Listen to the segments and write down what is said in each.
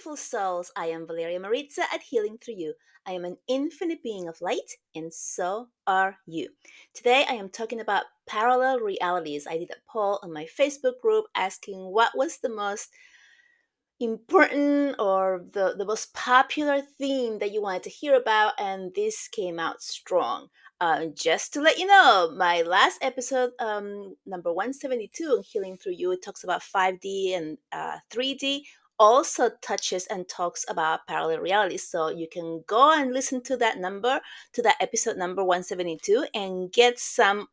beautiful souls. I am Valeria Maritza at Healing Through You. I am an infinite being of light, and so are you. Today, I am talking about parallel realities. I did a poll on my Facebook group asking what was the most important or the most popular theme that you wanted to hear about, and this came out strong. Just to let you know, my last episode, number 172 on Healing Through You, it talks about 5D and 3D, also touches and talks about parallel realities. So you can go and listen to that episode number 172, and get some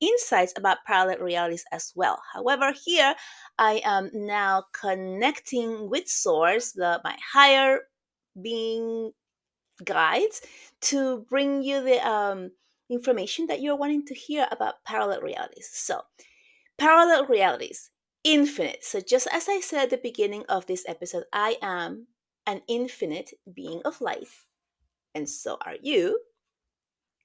insights about parallel realities as well. However, here I am now connecting with Source, my higher being guides, to bring you the information that you're wanting to hear about parallel realities. So, parallel realities, infinite. So, just as I said at the beginning of this episode, I am an infinite being of light, and so are you.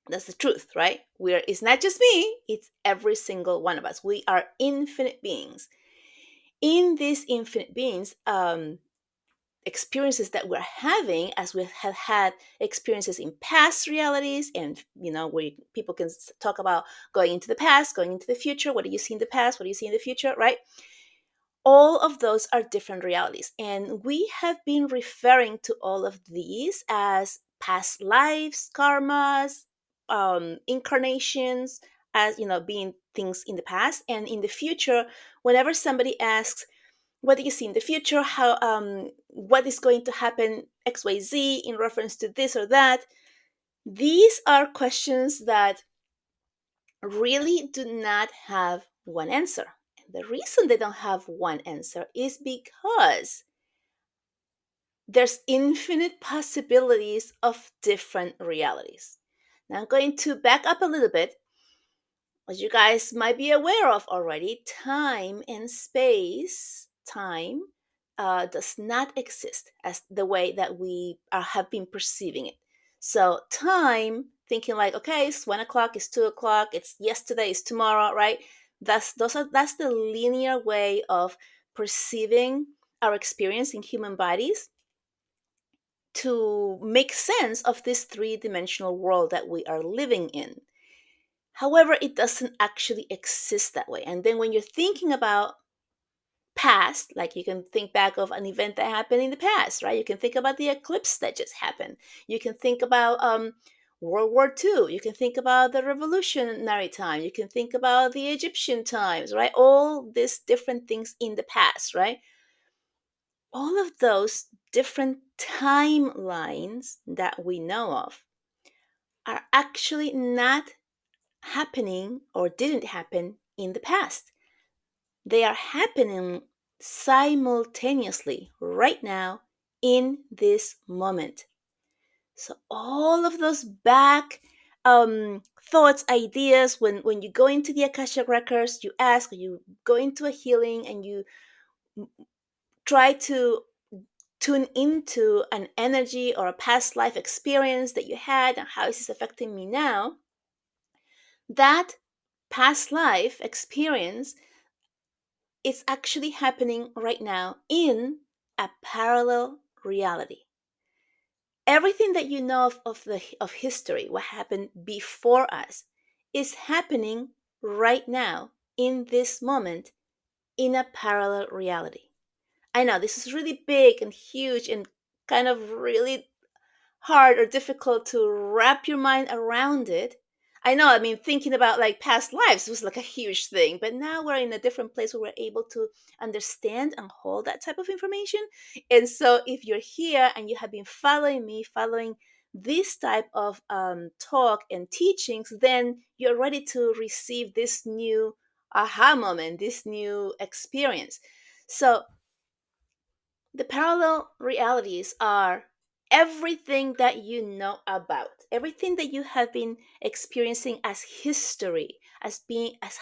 That's the truth, right? It's not just me, it's every single one of us. We are infinite beings. In these infinite beings, experiences that we're having, as we have had experiences in past realities, and people can talk about going into the past, going into the future. What do you see in the past? What do you see in the future? Right? All of those are different realities, and we have been referring to all of these as past lives, karmas, incarnations, as being things in the past. And in the future, whenever somebody asks, what do you see in the future, how what is going to happen XYZ in reference to this or that, these are questions that really do not have one answer. And the reason they don't have one answer is because there's infinite possibilities of different realities. Now I'm going to back up a little bit. As you guys might be aware of already, time and space, time does not exist as the way that we have been perceiving it. So, time, thinking like, okay, it's 1 o'clock, it's 2 o'clock, it's yesterday, it's tomorrow, right? That's the linear way of perceiving our experience in human bodies to make sense of this three-dimensional world that we are living in. However, it doesn't actually exist that way. And then when you're thinking about past, like you can think back of an event that happened in the past, right? You can think about the eclipse that just happened. You can think about World War II. You can think about the revolutionary time. You can think about the Egyptian times, right? All these different things in the past, right? All of those different timelines that we know of are actually not happening or didn't happen in the past. They are happening simultaneously right now in this moment. So all of those back thoughts, ideas, when you go into the Akashic records, you ask, you go into a healing, and you try to tune into an energy or a past life experience that you had, and how is this affecting me now? That past life experience is actually happening right now in a parallel reality. Everything that you know of history, what happened before us, is happening right now in this moment in a parallel reality. I know this is really big and huge and kind of really hard or difficult to wrap your mind around it. I know, I mean, thinking about like past lives was like a huge thing, but now we're in a different place where we're able to understand and hold that type of information. And so, if you're here and you have been following me, following this type of talk and teachings, then you're ready to receive this new aha moment, this new experience. So, the parallel realities are everything that you know about, everything that you have been experiencing as history, as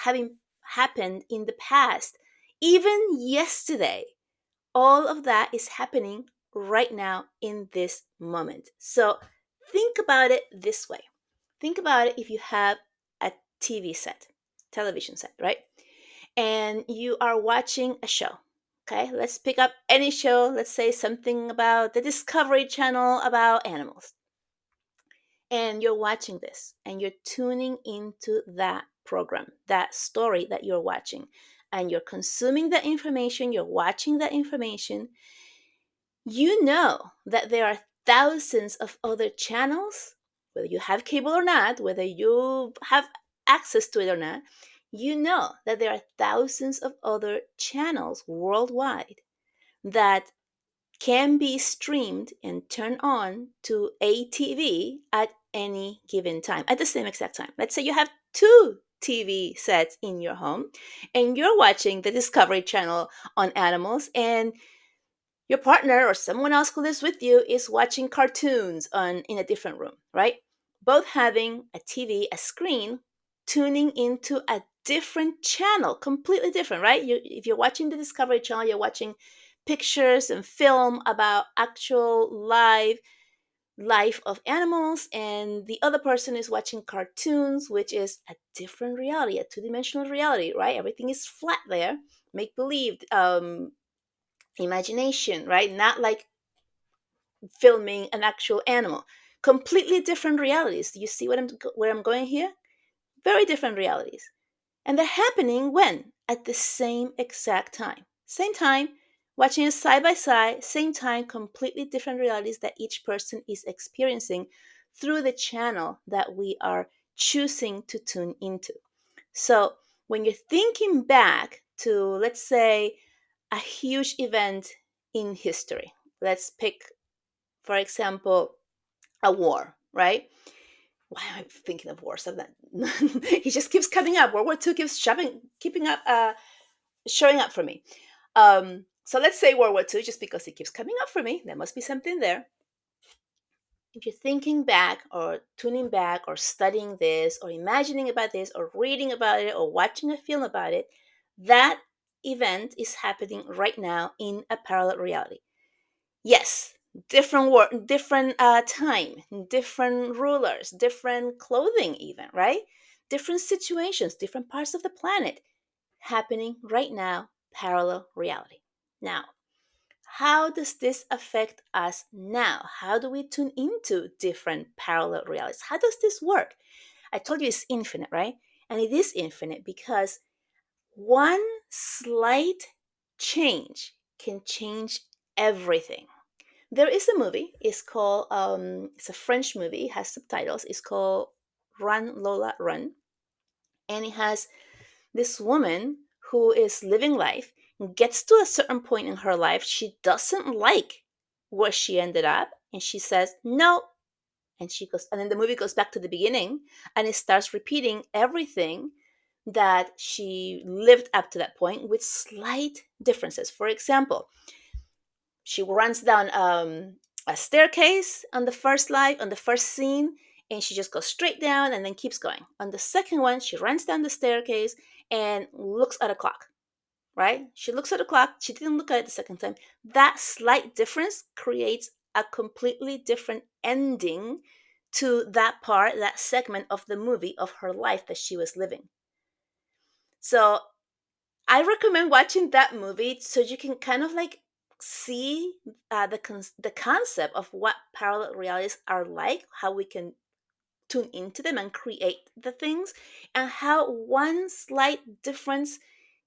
having happened in the past, even yesterday. All of that is happening right now in this moment. So think about it this way. Think about it if you have a TV set, television set, right? And you are watching a show. Okay, let's pick up any show. Let's say something about the Discovery Channel about animals. And you're watching this and you're tuning into that program, that story that you're watching. And you're consuming that information, you're watching that information. You know that there are thousands of other channels, whether you have cable or not, whether you have access to it or not. You know that there are thousands of other channels worldwide that can be streamed and turned on to a TV at any given time, at the same exact time. Let's say you have two TV sets in your home and you're watching the Discovery Channel on animals, and your partner or someone else who lives with you is watching cartoons in a different room, right? Both having a TV, a screen, tuning into a different channel, completely different, right? If you're watching the Discovery Channel, you're watching pictures and film about actual life of animals, and the other person is watching cartoons, which is a different reality, a two-dimensional reality, right? Everything is flat there, make believe, imagination, right? Not like filming an actual animal. Completely different realities. Do you see where I'm going here? Very different realities. And they're happening when? At the same exact time. Same time, watching it side by side, same time, completely different realities that each person is experiencing through the channel that we are choosing to tune into. So when you're thinking back to, let's say, a huge event in history, let's pick, for example, a war, right? Why am I thinking of wars? He just keeps coming up. World War II keeps showing up for me. So let's say World War II, just because it keeps coming up for me. There must be something there. If you're thinking back or tuning back or studying this or imagining about this or reading about it or watching a film about it, that event is happening right now in a parallel reality. Yes, different time, different rulers, different clothing, even, right? Different situations, different parts of the planet happening right now, parallel reality. Now, how does this affect us now? How do we tune into different parallel realities? How does this work? I told you it's infinite, right? And it is infinite because one slight change can change everything. There is a movie. It's called. It's a French movie. It has subtitles. It's called Run Lola Run, and it has this woman who is living life, gets to a certain point in her life. She doesn't like where she ended up, and she says no. And she goes, and then the movie goes back to the beginning, and it starts repeating everything that she lived up to that point with slight differences. For example, she runs down a staircase on the first live on the first scene, and she just goes straight down and then keeps going. On the second one, she runs down the staircase and looks at a clock, right? She looks at a clock. She didn't look at it the second time. That slight difference creates a completely different ending to that part, that segment of the movie of her life that she was living. So I recommend watching that movie so you can kind of like see the concept of what parallel realities are like, how we can tune into them and create the things, and how one slight difference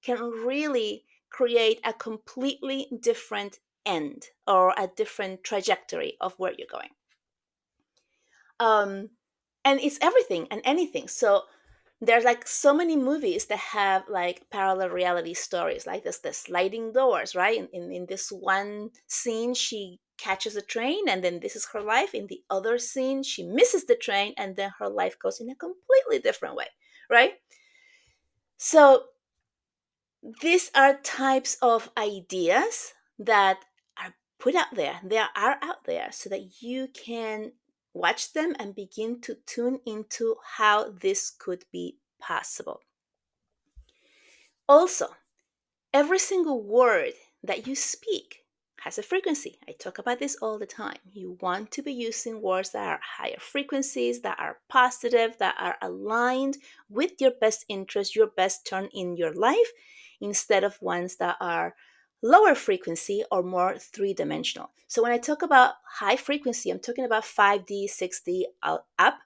can really create a completely different end or a different trajectory of where you're going. Um, and it's everything and anything. So there's like so many movies that have like parallel reality stories, like this the sliding doors, right? In this one scene she catches a train and then this is her life. In the other scene she misses the train and then her life goes in a completely different way, right? So these are types of ideas that are put out there. They are out there so that you can watch them and begin to tune into how this could be possible. Also, every single word that you speak has a frequency. I talk about this all the time. You want to be using words that are higher frequencies, that are positive, that are aligned with your best interest, your best turn in your life, instead of ones that are lower frequency or more three-dimensional. So when I talk about high frequency, I'm talking about 5D, 6D up.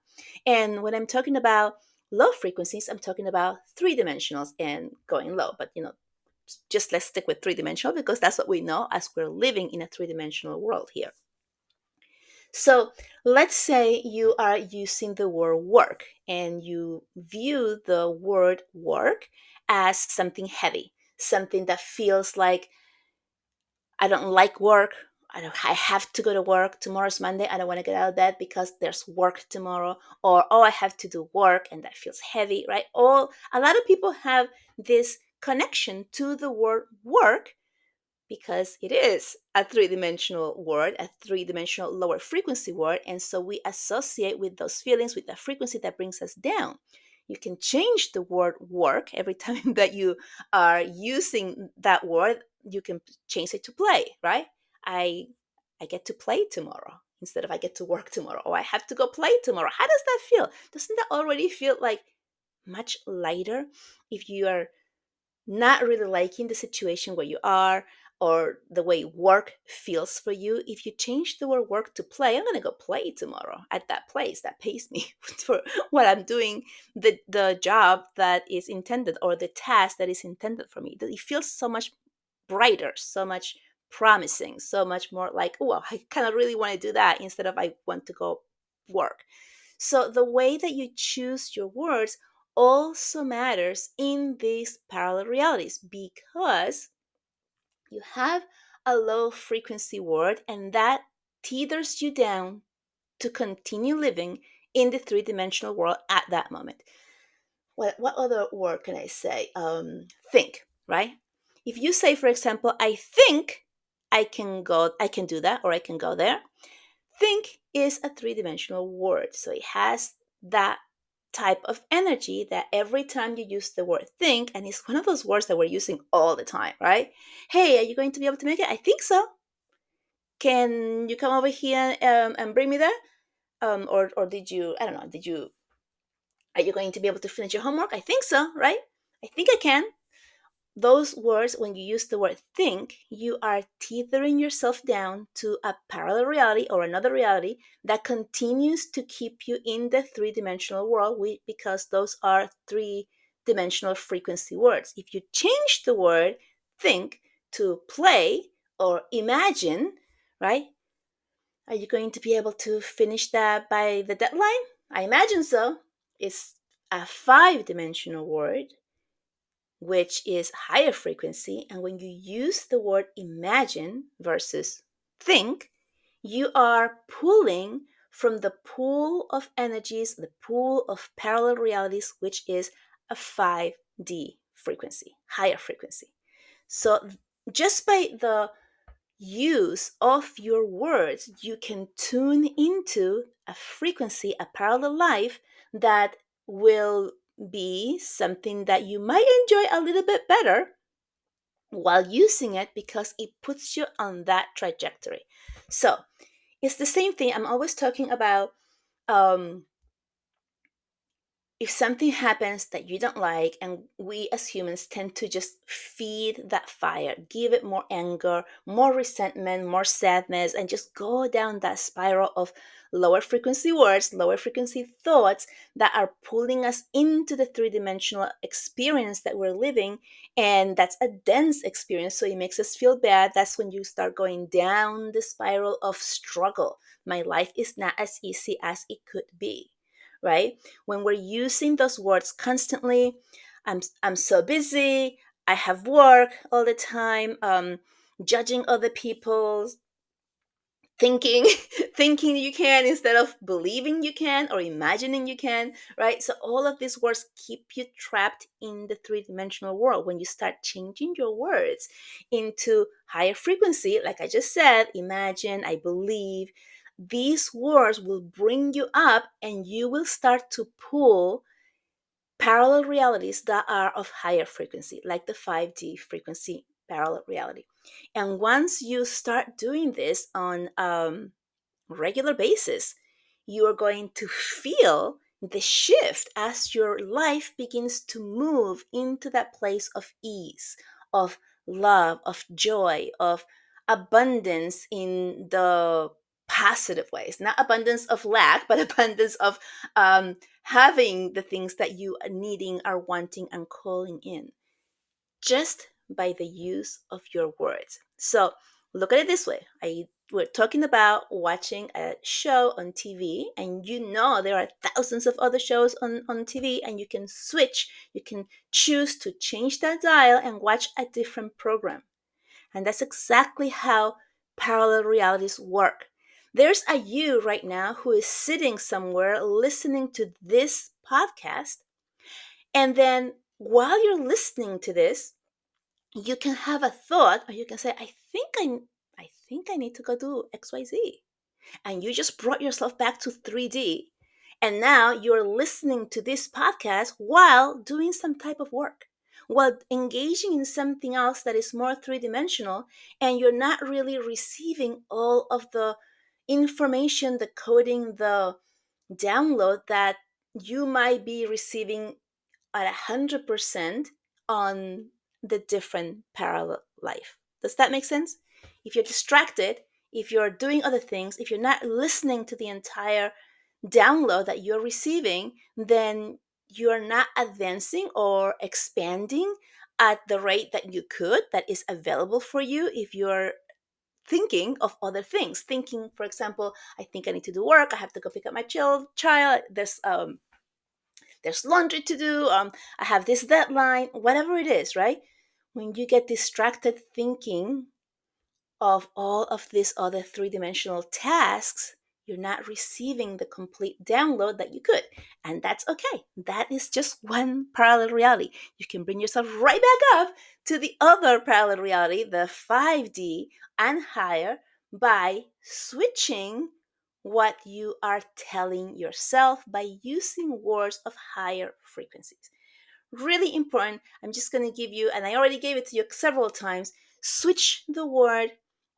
And when I'm talking about low frequencies, I'm talking about three-dimensionals and going low. But just let's stick with three-dimensional because that's what we know as we're living in a three-dimensional world here. So let's say you are using the word work and you view the word work as something heavy, something that feels like I don't like work. I have to go to work. Tomorrow's Monday. I don't want to get out of bed because there's work tomorrow. Or, oh, I have to do work and that feels heavy, right? A lot of people have this connection to the word work because it is a three-dimensional word, a three-dimensional lower frequency word. And so we associate with those feelings with the frequency that brings us down. You can change the word work every time that you are using that word. You can change it to play, right? I I get to play tomorrow instead of I get to work tomorrow, or I have to go play tomorrow. How does that feel? Doesn't that already feel like much lighter if you are not really liking the situation where you are or the way work feels for you? If you change the word work to play, I'm going to go play tomorrow at that place that pays me for what I'm doing, the job that is intended or the task that is intended for me. It feels so much brighter, so much promising, so much more like, oh, I kind of really want to do that instead of I want to go work. So the way that you choose your words also matters in these parallel realities because you have a low frequency word and that tethers you down to continue living in the three-dimensional world at that moment. What other word can I say? Think, right? If you say, for example, I think I can do that, or I can go there. Think is a three-dimensional word, so it has that type of energy that every time you use the word think, and it's one of those words that we're using all the time, right? Hey, are you going to be able to make it? I think so. Can you come over here and bring me there? Or did you? I don't know. Did you? Are you going to be able to finish your homework? I think so, right? I think I can. Those words, when you use the word think, you are tethering yourself down to a parallel reality or another reality that continues to keep you in the three-dimensional world because those are three-dimensional frequency words. If you change the word think to play or imagine, right? Are you going to be able to finish that by the deadline? I imagine so. It's a five-dimensional word which is higher frequency. And when you use the word imagine versus think, you are pulling from the pool of energies, the pool of parallel realities, which is a 5D frequency, higher frequency. So just by the use of your words, you can tune into a frequency, a parallel life that will be something that you might enjoy a little bit better while using it because it puts you on that trajectory. So it's the same thing. I'm always talking about um, if something happens that you don't like, and we as humans tend to just feed that fire, give it more anger, more resentment, more sadness, and just go down that spiral of lower frequency words, lower frequency thoughts that are pulling us into the three-dimensional experience that we're living. And that's a dense experience, so it makes us feel bad. That's when you start going down the spiral of struggle. My life is not as easy as it could be, right? When we're using those words constantly, I'm so busy, I have work all the time, judging other people, thinking thinking you can instead of believing you can or imagining you can, right? So all of these words keep you trapped in the three-dimensional world. When you start changing your words into higher frequency, like I just said, imagine, I believe, these words will bring you up and you will start to pull parallel realities that are of higher frequency, like the 5D frequency parallel reality. And once you start doing this on regular basis, you are going to feel the shift as your life begins to move into that place of ease, of love, of joy, of abundance in the positive ways, not abundance of lack, but abundance of having the things that you are needing, are wanting, and calling in, just by the use of your words. So look at it this way. We're talking about watching a show on TV, and you know there are thousands of other shows on TV, and you can switch, you can choose to change that dial and watch a different program. And that's exactly how parallel realities work. There's a you right now who is sitting somewhere listening to this podcast, and then while you're listening to this, you can have a thought, or you can say, I think I need to go do XYZ. And you just brought yourself back to 3D. And now you're listening to this podcast while doing some type of work, while engaging in something else that is more three-dimensional, and you're not really receiving all of the information, the coding, the download that you might be receiving at 100% on the different parallel life. Does that make sense? If you're distracted, if you're doing other things, if you're not listening to the entire download that you're receiving, then you're not advancing or expanding at the rate that you could, that is available for you if you're thinking of other things. Thinking, for example, I think I need to do work, I have to go pick up my child, there's laundry to do, I have this deadline, whatever it is, right? When you get distracted thinking of all of these other three-dimensional tasks, you're not receiving the complete download that you could. And that's okay. That is just one parallel reality. You can bring yourself right back up to the other parallel reality, the 5D and higher, by switching what you are telling yourself by using words of higher frequencies. Really important. I'm just going to give you, and I already gave it to you several times, switch the word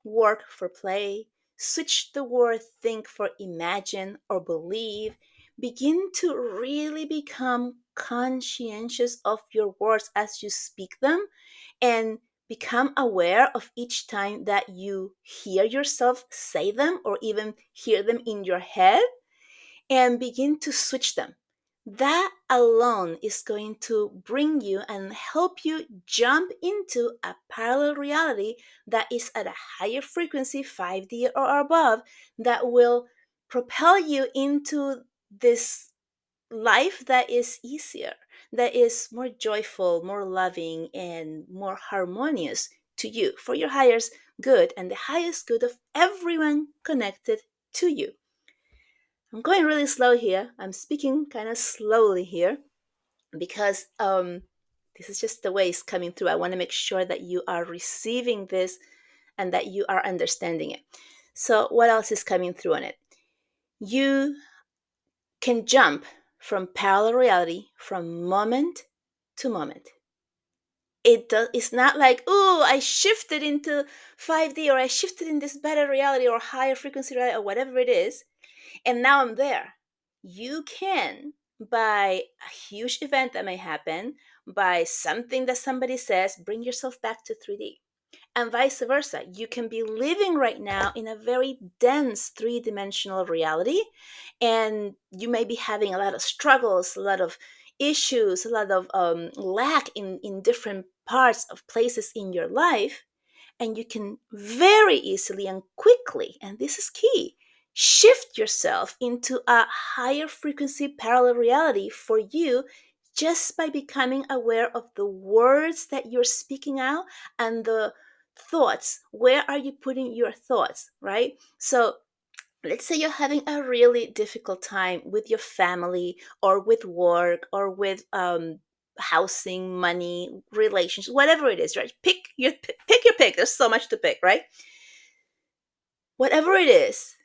work for play, switch the word think for imagine or believe. Begin to really become conscientious of your words as you speak them, and become aware of each time that you hear yourself say them or even hear them in your head, and begin to switch them. That alone is going to bring you and help you jump into a parallel reality that is at a higher frequency, 5D or above, that will propel you into this life that is easier, that is more joyful, more loving, and more harmonious to you, for your highest good and the highest good of everyone connected to you. I'm going really slow here. I'm speaking kind of slowly here because this is just the way it's coming through. I want to make sure that you are receiving this and that you are understanding it. So, what else is coming through on it? You can jump from parallel reality from moment to moment. It's not like, oh, I shifted into 5D, or I shifted in this better reality or higher frequency reality or whatever it is, and now I'm there. You can, by a huge event that may happen, by something that somebody says, bring yourself back to 3D. And vice versa. You can be living right now in a very dense three-dimensional reality, and you may be having a lot of struggles, a lot of issues, a lot of lack in different parts of places in your life. And you can very easily and quickly, and this is key, shift yourself into a higher frequency parallel reality for you, just by becoming aware of the words that you're speaking out and the thoughts. Where are you putting your thoughts, right? So let's say you're having a really difficult time with your family or with work or with housing, money, relationships, whatever it is, right? Pick your pick. There's so much to pick, right? Whatever it is,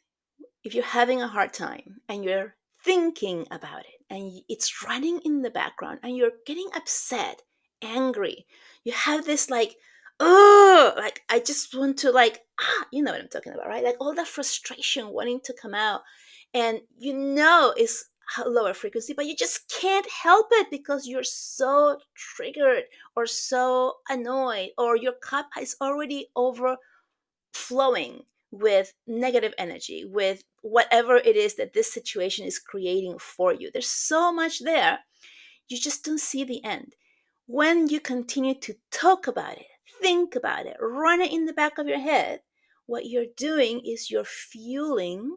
if you're having a hard time and you're thinking about it and it's running in the background and you're getting upset, angry, you have this like, oh, like I just want to like, you know what I'm talking about, right? Like all that frustration wanting to come out, and you know it's lower frequency, but you just can't help it because you're so triggered or so annoyed, or your cup is already overflowing with negative energy, with whatever it is that this situation is creating for you. There's so much there. You just don't see the end. When you continue to talk about it, think about it, run it in the back of your head, what you're doing is you're fueling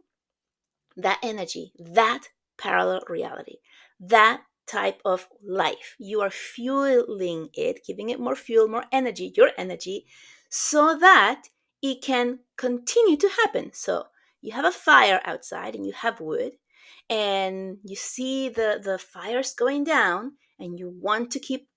that energy, that parallel reality, that type of life. You are fueling it, giving it more fuel, more energy, your energy, so that it can continue to happen. So you have a fire outside and you have wood, and you see the fires going down, and you want to keep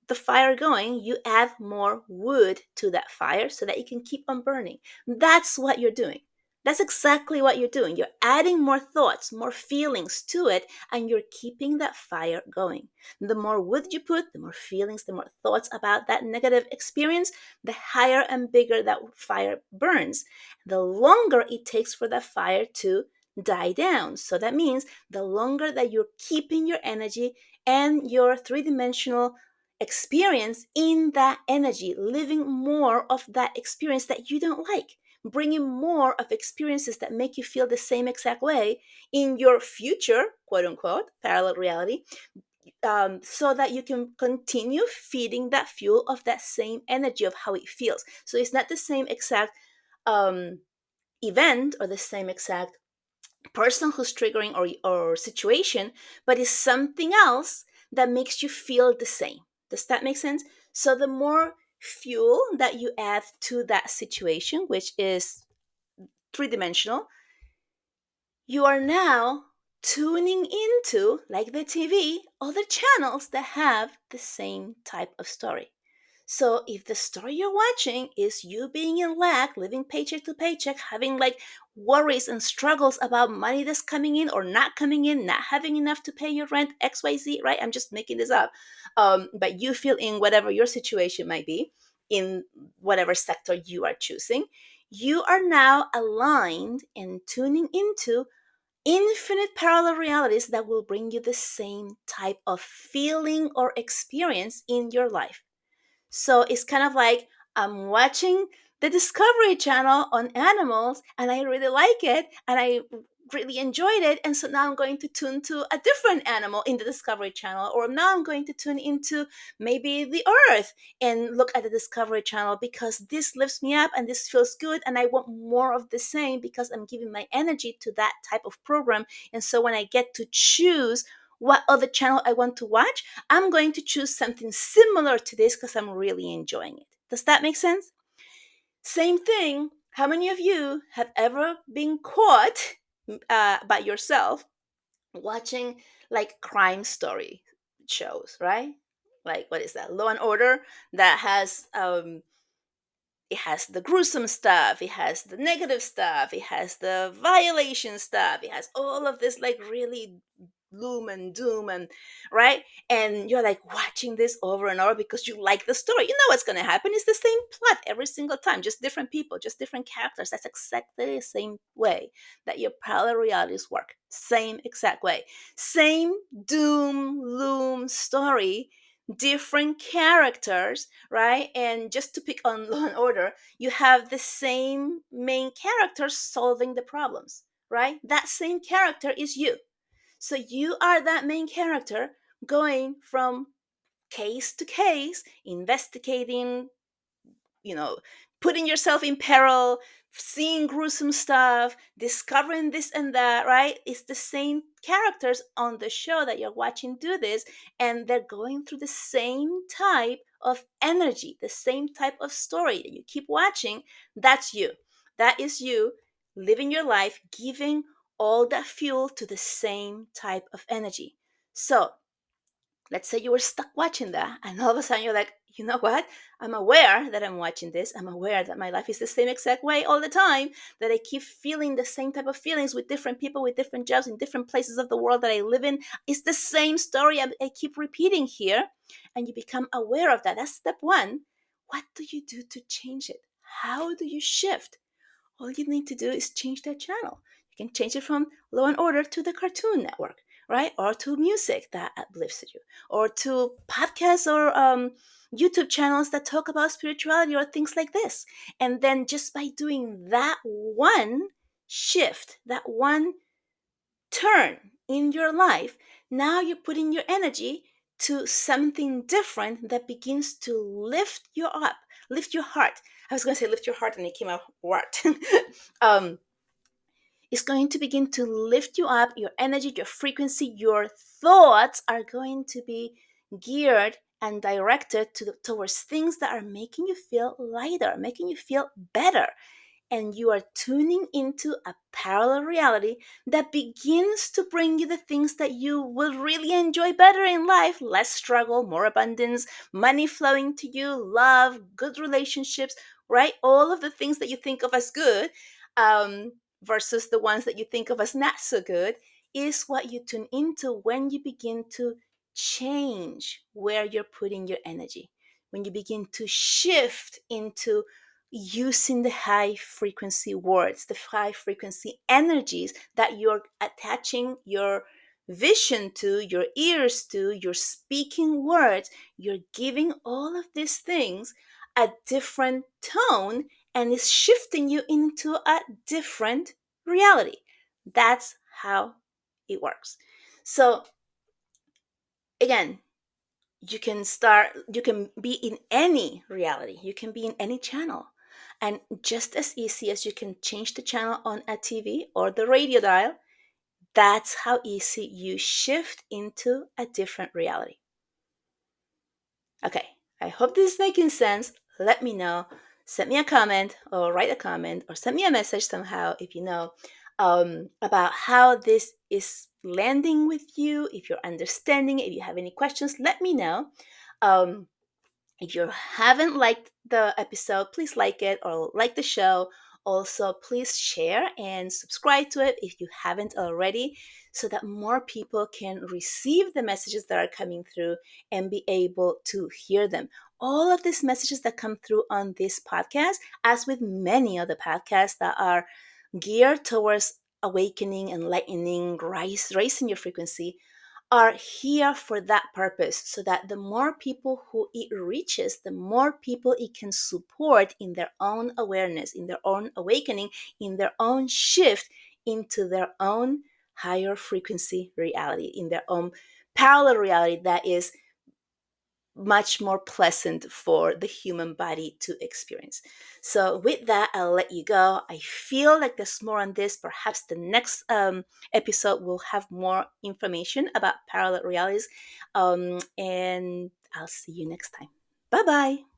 the fire going. You add more wood to that fire so that it can keep on burning. That's what you're doing. That's exactly what you're doing. You're adding more thoughts, more feelings to it, and you're keeping that fire going. The more wood you put, the more feelings, the more thoughts about that negative experience, the higher and bigger that fire burns. The longer it takes for that fire to die down. So that means the longer that you're keeping your energy and your three-dimensional experience in that energy, living more of that experience that you don't like, bringing more of experiences that make you feel the same exact way in your future, quote unquote, parallel reality, so that you can continue feeding that fuel of that same energy of how it feels. So it's not the same exact um, event or the same exact person who's triggering, or situation, but it's something else that makes you feel the same. Does that make sense? So the more fuel that you add to that situation, which is three-dimensional, you are now tuning into, like the TV, other channels that have the same type of story. So if the story you're watching is you being in lack, living paycheck to paycheck, having like worries and struggles about money that's coming in or not coming in, not having enough to pay your rent, XYZ, right? I'm just making this up. But you feel in whatever your situation might be, in whatever sector you are choosing, you are now aligned and tuning into infinite parallel realities that will bring you the same type of feeling or experience in your life. So it's kind of like I'm watching the Discovery Channel on animals, and I really like it and I really enjoyed it. And so now I'm going to tune to a different animal in the Discovery Channel, or now I'm going to tune into maybe the earth and look at the Discovery Channel because this lifts me up and this feels good. And I want more of the same because I'm giving my energy to that type of program. And so when I get to choose what other channel I want to watch, I'm going to choose something similar to this because I'm really enjoying it. Does that make sense? Same thing. How many of you have ever been caught by yourself watching like crime story shows, right? Like what is that? Law and Order, that has it has the gruesome stuff, it has the negative stuff, it has the violation stuff, it has all of this like really gloom and doom, and right, and you're like watching this over and over because you like the story. You know what's going to happen. It's the same plot every single time, just different people, just different characters. That's exactly the same way that your parallel realities work. Same exact way. Same doom loom story, different characters, right? And just to pick on Law and Order, you have the same main character solving the problems, right? That same character is you. So you are that main character going from case to case, investigating, you know, putting yourself in peril, seeing gruesome stuff, discovering this and that, right? It's the same characters on the show that you're watching do this, and they're going through the same type of energy, the same type of story that you keep watching. That's you. That is you living your life, giving all that fuel to the same type of energy. So let's say you were stuck watching that, and all of a sudden you're like, you know what? I'm aware that I'm watching this. I'm aware that my life is the same exact way all the time, that I keep feeling the same type of feelings with different people, with different jobs, in different places of the world that I live in. It's the same story I keep repeating here. And you become aware of that. That's step one. What do you do to change it? How do you shift? All you need to do is change that channel. You can change it from Law and Order to the Cartoon Network, right? Or to music that uplifts you, or to podcasts or YouTube channels that talk about spirituality or things like this. And then just by doing that one shift, that one turn in your life, now you're putting your energy to something different that begins to lift you up, lift your heart. I was going to say lift your heart, and it came out wart. um, it's going to begin to lift you up, your energy, your frequency, your thoughts are going to be geared and directed towards things that are making you feel lighter, making you feel better, and you are tuning into a parallel reality that begins to bring you the things that you will really enjoy better in life: less struggle, more abundance, money flowing to you, love, good relationships, right? All of the things that you think of as good, um, versus the ones that you think of as not so good, is what you tune into when you begin to change where you're putting your energy, when you begin to shift into using the high frequency words, the high frequency energies that you're attaching your vision to, your ears to, you're speaking words, you're giving all of these things a different tone, and it's shifting you into a different reality. That's how it works. So, again, you can be in any reality, you can be in any channel, and just as easy as you can change the channel on a TV or the radio dial, that's how easy you shift into a different reality. Okay, I hope this is making sense. Let me know. Send me a comment, or write a comment, or send me a message somehow if you know, about how this is landing with you, if you're understanding it. If you have any questions, let me know. um, if you haven't liked the episode, please like it or like the show. Also, please share and subscribe to it if you haven't already, so that more people can receive the messages that are coming through and be able to hear them. All of these messages that come through on this podcast, as with many other podcasts that are geared towards awakening, enlightening, raising your frequency, are here for that purpose, so that the more people who it reaches, the more people it can support in their own awareness, in their own awakening, in their own shift into their own higher frequency reality, in their own parallel reality that is much more pleasant for the human body to experience. So, with that, I'll let you go. I feel like there's more on this. Perhaps the next episode will have more information about parallel realities. And I'll see you next time. Bye bye.